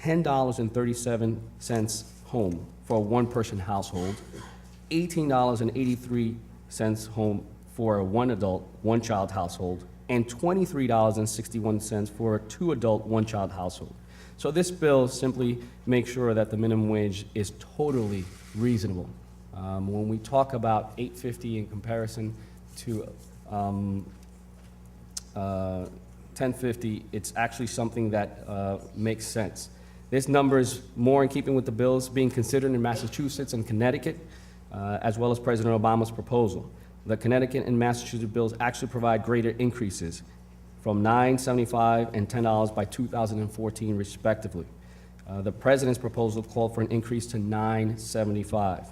$10.37 home for a one-person household, $18.83 home for a one-adult, one-child household, and $23.61 for a two-adult, one-child household. So this bill simply makes sure that the minimum wage is totally reasonable. When we talk about $8.50 in comparison to $10.50, it's actually something that makes sense. This number is more in keeping with the bills being considered in Massachusetts and Connecticut, as well as President Obama's proposal. The Connecticut and Massachusetts bills actually provide greater increases from $9.75 and $10 by 2014, respectively. The president's proposal called for an increase to $9.75.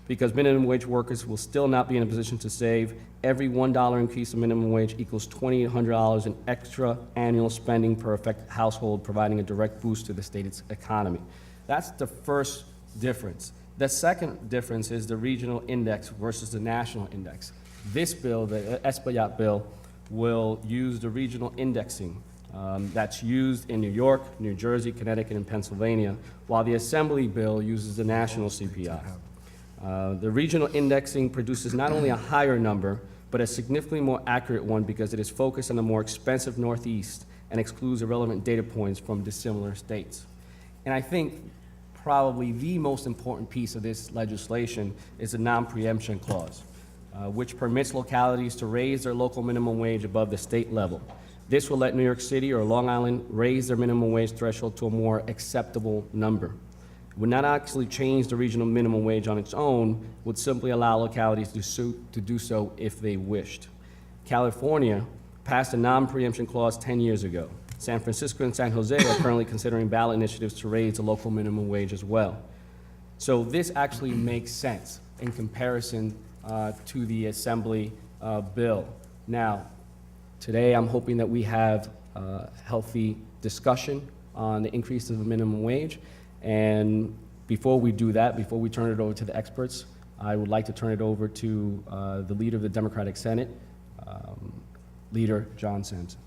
Because minimum wage workers will still not be in a position to save, every $1 increase in minimum wage equals $2,800 in extra annual spending per affected household, providing a direct boost to the state's economy. That's the first difference. The second difference is the regional index versus the national index. This bill, the Espaillat bill, will use the regional indexing that's used in New York, New Jersey, Connecticut, and Pennsylvania, while the Assembly bill uses the national CPI. The regional indexing produces not only a higher number, but a significantly more accurate one because it is focused on the more expensive Northeast and excludes irrelevant data points from dissimilar states. And I think probably the most important piece of this legislation is the non-preemption clause, which permits localities to raise their local minimum wage above the state level. This will let New York City or Long Island raise their minimum wage threshold to a more acceptable number. It would not actually change the regional minimum wage on its own, would simply allow localities to do so if they wished. California passed a non-preemption clause 10 years ago. San Francisco and San Jose are currently considering ballot initiatives to raise the local minimum wage as well. So this actually makes sense in comparison to the Assembly bill. Now, today I'm hoping that we have a healthy discussion on the increase of the minimum wage. And before we do that, before we turn it over to the experts, I would like to turn it over to the leader of the Democratic Senate, Leader John Sampson.